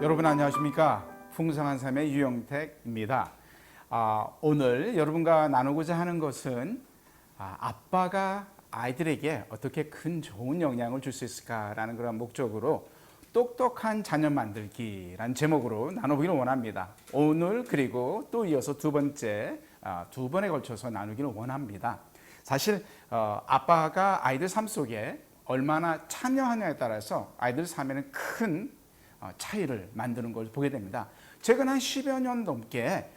여러분 안녕하십니까? 풍성한 삶의 유영택입니다. 오늘 여러분과 나누고자 하는 것은 아빠가 아이들에게 어떻게 큰 좋은 영향을 줄 수 있을까라는 그런 목적으로 똑똑한 자녀 만들기라는 제목으로 나누기를 원합니다. 오늘 그리고 또 이어서 두 번에 걸쳐서 나누기를 원합니다. 사실 아빠가 아이들 삶 속에 얼마나 참여하냐에 따라서 아이들 삶에는 큰 차이를 만드는 걸 보게 됩니다. 최근 한 10여 년 넘게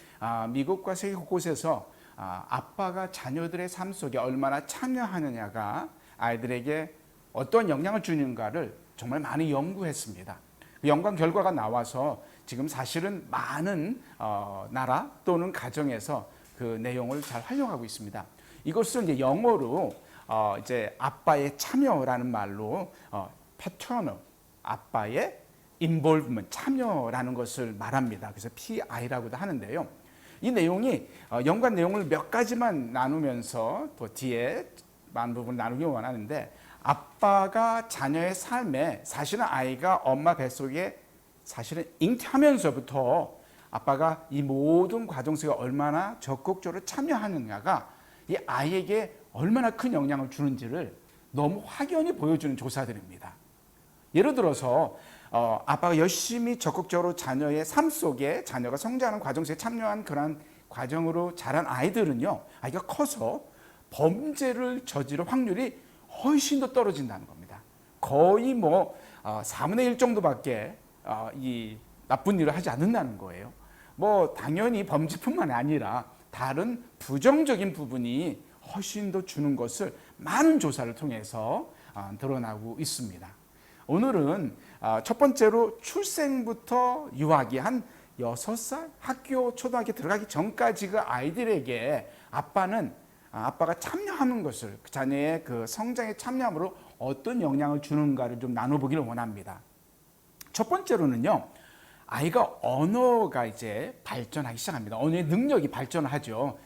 미국과 세계 곳곳에서 아빠가 자녀들의 삶 속에 얼마나 참여하느냐가 아이들에게 어떤 영향을 주는가를 정말 많이 연구했습니다. 그 연구 결과가 나와서 지금 사실은 많은 나라 또는 가정에서 그 내용을 잘 활용하고 있습니다. 이것을 이제 영어로 이제 아빠의 참여라는 말로 paternal, 아빠의 involvement, 참여라는 것을 말합니다. 그래서 PI라고도 하는데요. 이 내용이 연관 내용을 몇 가지만 나누면서 또 뒤에 많은 부분 나누기 원하는데, 아빠가 자녀의 삶에 사실은 아이가 엄마 뱃속에 사실은 잉태하면서부터 아빠가 이 모든 과정 속에 얼마나 적극적으로 참여하느냐가 이 아이에게 얼마나 큰 영향을 주는지를 너무 확연히 보여주는 조사들입니다. 예를 들어서 아빠가 열심히 적극적으로 자녀의 삶 속에 자녀가 성장하는 과정 속에 참여한 그런 과정으로 자란 아이들은요, 아이가 커서 범죄를 저지를 확률이 훨씬 더 떨어진다는 겁니다. 거의 4분의 1 정도밖에 이 나쁜 일을 하지 않는다는 거예요. 당연히 범죄뿐만 아니라 다른 부정적인 부분이 훨씬 더 주는 것을 많은 조사를 통해서 드러나고 있습니다. 오늘은 첫 번째로 출생부터 유아기 한 6살 학교 초등학교 들어가기 전까지 그 아이들에게 아빠가 참여하는 것을, 그 자녀의 그 성장에 참여함으로 어떤 영향을 주는가를 좀 나눠보기를 원합니다. 첫 번째로는요, 아이가 언어가 이제 발전하기 시작합니다. 언어의 능력이 발전하죠.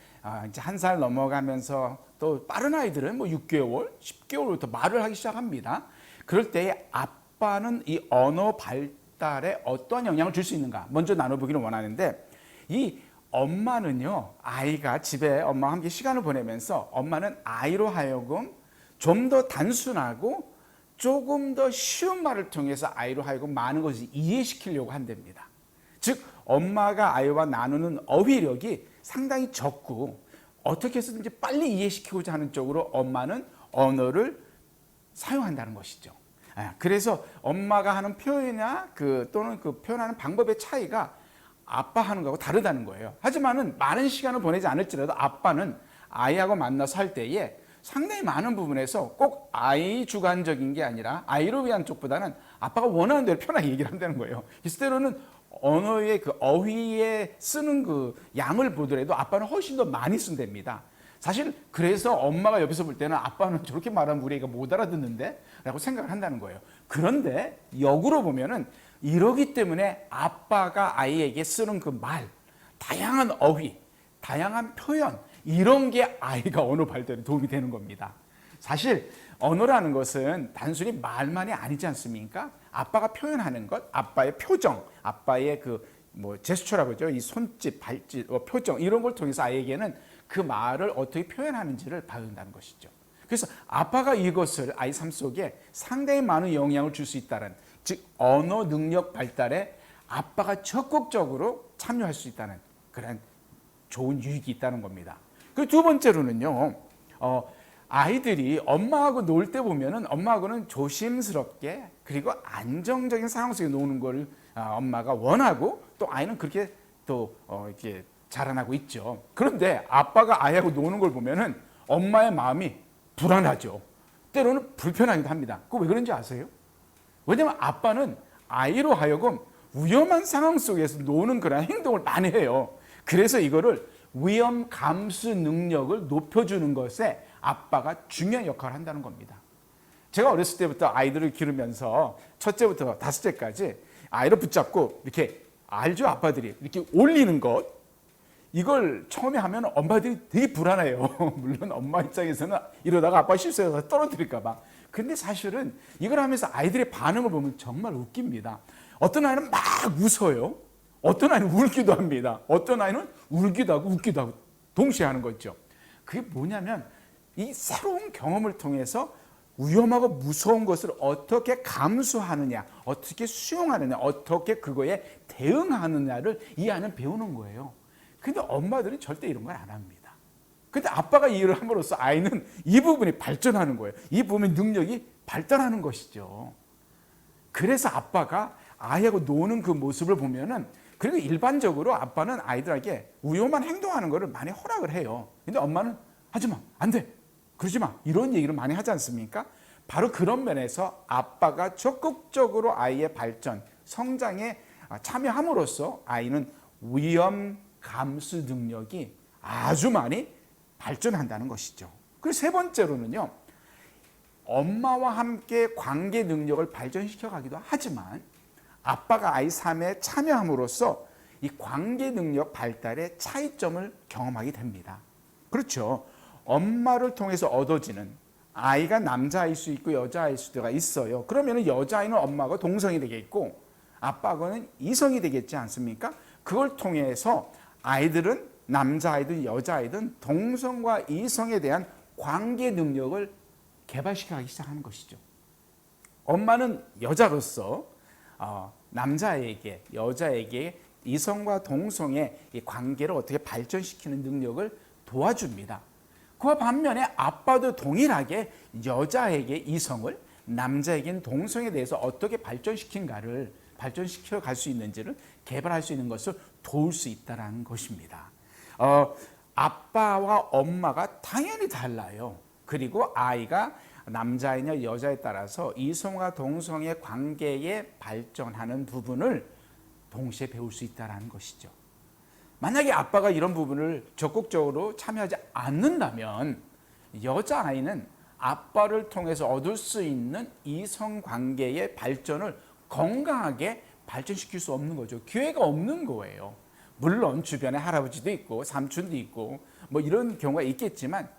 이제 1살 넘어가면서 또 빠른 아이들은 6개월, 10개월부터 말을 하기 시작합니다. 그럴 때 아빠는 이 언어 발달에 어떤 영향을 줄 수 있는가 먼저 나눠보기를 원하는데, 이 엄마는요, 아이가 집에 엄마와 함께 시간을 보내면서 엄마는 아이로 하여금 좀 더 단순하고 조금 더 쉬운 말을 통해서 아이로 하여금 많은 것을 이해시키려고 한답니다. 즉 엄마가 아이와 나누는 어휘력이 상당히 적고 어떻게 해서든지 빨리 이해시키고자 하는 쪽으로 엄마는 언어를 사용한다는 것이죠. 그래서 엄마가 하는 표현이나 또는 그 표현하는 방법의 차이가 아빠 하는 거하고 다르다는 거예요. 하지만은 많은 시간을 보내지 않을지라도 아빠는 아이하고 만나서 할 때에 상당히 많은 부분에서 꼭 아이 주관적인 게 아니라 아이를 위한 쪽보다는 아빠가 원하는 대로 편하게 얘기를 한다는 거예요. 때로는 언어의 그 어휘에 쓰는 그 양을 보더라도 아빠는 훨씬 더 많이 쓴답니다. 사실 그래서 엄마가 옆에서 볼 때는 아빠는 저렇게 말하면 우리 애가 못 알아듣는데? 라고 생각을 한다는 거예요. 그런데 역으로 보면은 이러기 때문에 아빠가 아이에게 쓰는 그 말, 다양한 어휘, 다양한 표현, 이런 게 아이가 언어 발달에 도움이 되는 겁니다. 사실 언어라는 것은 단순히 말만이 아니지 않습니까? 아빠가 표현하는 것, 아빠의 표정, 아빠의 제스처라고 하죠. 이 손짓, 발짓, 표정, 이런 걸 통해서 아이에게는 그 말을 어떻게 표현하는지를 배운다는 것이죠. 그래서 아빠가 이것을 아이 삶 속에 상당히 많은 영향을 줄 수 있다는, 즉 언어 능력 발달에 아빠가 적극적으로 참여할 수 있다는 그런 좋은 유익이 있다는 겁니다. 그리고 두 번째로는요, 아이들이 엄마하고 놀 때 보면은 엄마하고는 조심스럽게 그리고 안정적인 상황 속에 노는 걸 엄마가 원하고 또 아이는 그렇게 또 이렇게 자라나고 있죠. 그런데 아빠가 아이하고 노는 걸 보면은 엄마의 마음이 불안하죠. 때로는 불편하기도 합니다. 그거 왜 그런지 아세요? 왜냐면 아빠는 아이로 하여금 위험한 상황 속에서 노는 그런 행동을 많이 해요. 그래서 이거를 위험 감수 능력을 높여주는 것에 아빠가 중요한 역할을 한다는 겁니다. 제가 어렸을 때부터 아이들을 기르면서 첫째부터 다섯째까지 아이를 붙잡고 이렇게, 알죠? 아빠들이 이렇게 올리는 것, 이걸 처음에 하면 엄마들이 되게 불안해요. 물론 엄마 입장에서는 이러다가 아빠 실수해서 떨어뜨릴까 봐. 근데 사실은 이걸 하면서 아이들의 반응을 보면 정말 웃깁니다. 어떤 아이는 막 웃어요. 어떤 아이는 울기도 합니다. 어떤 아이는 울기도 하고 웃기도 하고 동시에 하는 거죠. 그게 뭐냐면 이 새로운 경험을 통해서 위험하고 무서운 것을 어떻게 감수하느냐, 어떻게 수용하느냐, 어떻게 그거에 대응하느냐를 이 아이는 배우는 거예요. 근데 엄마들은 절대 이런 걸 안 합니다. 근데 아빠가 이 일을 함으로써 아이는 이 부분이 발전하는 거예요. 이 부분의 능력이 발달하는 것이죠. 그래서 아빠가 아이하고 노는 그 모습을 보면은, 그리고 일반적으로 아빠는 아이들에게 위험한 행동하는 것을 많이 허락을 해요. 근데 엄마는 하지 마, 안 돼, 그러지 마, 이런 얘기를 많이 하지 않습니까? 바로 그런 면에서 아빠가 적극적으로 아이의 발전, 성장에 참여함으로써 아이는 위험 감수 능력이 아주 많이 발전한다는 것이죠. 그리고 세 번째로는요, 엄마와 함께 관계 능력을 발전시켜 가기도 하지만 아빠가 아이 삶에 참여함으로써 이 관계 능력 발달의 차이점을 경험하게 됩니다. 그렇죠. 엄마를 통해서 얻어지는, 아이가 남자아이일 수 있고 여자아이일 수가 있어요. 그러면 여자아이는 엄마가 동성이 되겠고 아빠는 이성이 되겠지 않습니까? 그걸 통해서 아이들은 남자아이든 여자아이든 동성과 이성에 대한 관계 능력을 개발시켜가기 시작하는 것이죠. 엄마는 여자로서 남자에게, 여자에게 이성과 동성의 이 관계를 어떻게 발전시키는 능력을 도와줍니다. 그와 반면에 아빠도 동일하게 여자에게 이성을, 남자에게는 동성에 대해서 어떻게 발전시킨가를, 발전시켜 갈 수 있는지를 개발할 수 있는 것을 도울 수 있다는 것입니다. 아빠와 엄마가 당연히 달라요. 그리고 아이가 남자이냐 여자에 따라서 이성과 동성의 관계에 발전하는 부분을 동시에 배울 수 있다는 것이죠. 만약에 아빠가 이런 부분을 적극적으로 참여하지 않는다면 여자아이는 아빠를 통해서 얻을 수 있는 이성관계의 발전을 건강하게 발전시킬 수 없는 거죠. 기회가 없는 거예요. 물론 주변에 할아버지도 있고 삼촌도 있고 뭐 이런 경우가 있겠지만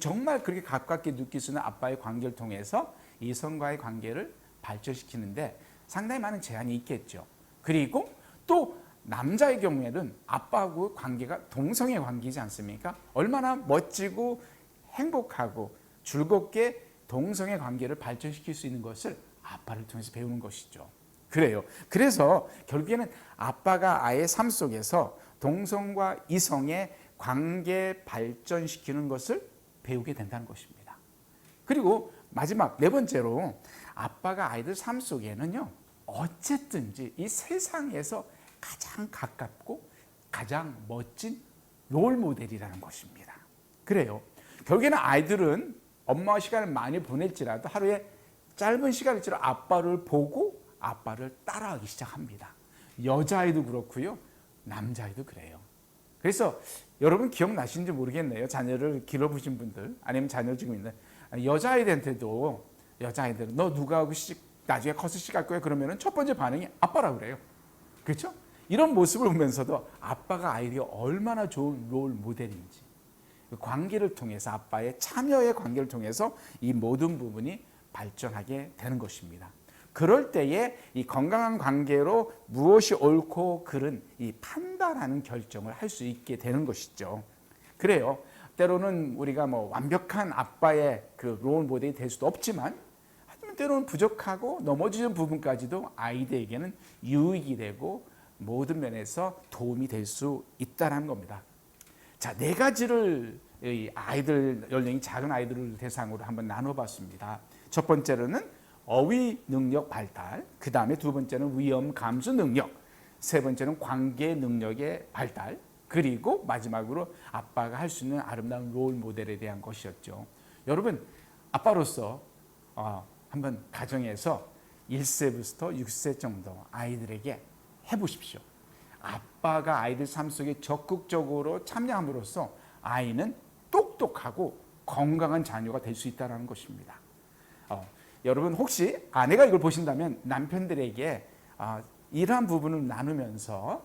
정말 그렇게 가깝게 느낄 수 있는 아빠의 관계를 통해서 이성과의 관계를 발전시키는데 상당히 많은 제한이 있겠죠. 그리고 또 남자의 경우에는 아빠하고 관계가 동성의 관계이지 않습니까? 얼마나 멋지고 행복하고 즐겁게 동성의 관계를 발전시킬 수 있는 것을 아빠를 통해서 배우는 것이죠. 그래요. 그래서 결국에는 아빠가 아이의 삶 속에서 동성과 이성의 관계 발전시키는 것을 배우게 된다는 것입니다. 그리고 마지막 네 번째로 아빠가 아이들 삶 속에는요, 어쨌든지 이 세상에서 가장 가깝고 가장 멋진 롤 모델이라는 것입니다. 그래요. 결국에는 아이들은 엄마와 시간을 많이 보낼지라도 하루에 짧은 시간일지라도 아빠를 보고 아빠를 따라하기 시작합니다. 여자아이도 그렇고요, 남자아이도 그래요. 그래서 여러분 기억나시는지 모르겠네요. 자녀를 길러보신 분들, 아니면 자녀 지금 있는 여자아이들한테도, 여자아이들은 너 누구하고 나중에 커서 시갈 거야? 그러면 첫 번째 반응이 아빠라고 그래요. 그렇죠? 이런 모습을 보면서도 아빠가 아이들이 얼마나 좋은 롤 모델인지, 관계를 통해서, 아빠의 참여의 관계를 통해서 이 모든 부분이 발전하게 되는 것입니다. 그럴 때에 이 건강한 관계로 무엇이 옳고 그른 이 판단하는 결정을 할 수 있게 되는 것이죠. 그래요. 때로는 우리가 뭐 완벽한 아빠의 그 롤 모델이 될 수도 없지만, 하지만 때로는 부족하고 넘어지는 부분까지도 아이들에게는 유익이 되고 모든 면에서 도움이 될 수 있다는 겁니다. 자, 네 가지를 아이들, 연령이 작은 아이들을 대상으로 한번 나눠봤습니다. 첫 번째로는 어휘 능력 발달, 그 다음에 두 번째는 위험 감수 능력, 세 번째는 관계 능력의 발달, 그리고 마지막으로 아빠가 할 수 있는 아름다운 롤 모델에 대한 것이었죠. 여러분, 아빠로서 한번 가정에서 1세부터 6세 정도 아이들에게 해보십시오. 아빠가 아이들 삶 속에 적극적으로 참여함으로써 아이는 똑똑하고 건강한 자녀가 될 수 있다는 것입니다. 여러분, 혹시 아내가 이걸 보신다면 남편들에게 이러한 부분을 나누면서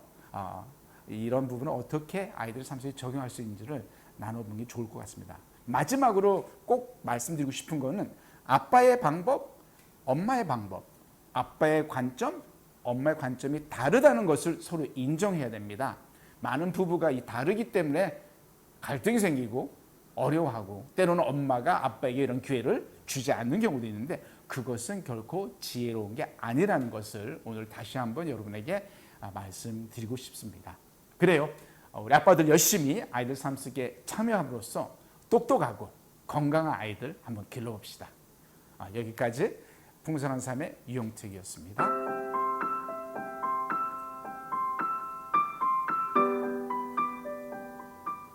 이런 부분을 어떻게 아이들 삶 속에 적용할 수 있는지를 나눠보는 게 좋을 것 같습니다. 마지막으로 꼭 말씀드리고 싶은 거는 아빠의 방법, 엄마의 방법, 아빠의 관점, 엄마의 관점이 다르다는 것을 서로 인정해야 됩니다. 많은 부부가 이 다르기 때문에 갈등이 생기고 어려워하고 때로는 엄마가 아빠에게 이런 기회를 주지 않는 경우도 있는데 그것은 결코 지혜로운 게 아니라는 것을 오늘 다시 한번 여러분에게 말씀드리고 싶습니다. 그래요. 우리 아빠들 열심히 아이들 삶 속에 참여함으로써 똑똑하고 건강한 아이들 한번 길러봅시다. 여기까지 풍성한 삶의 유영택이었습니다.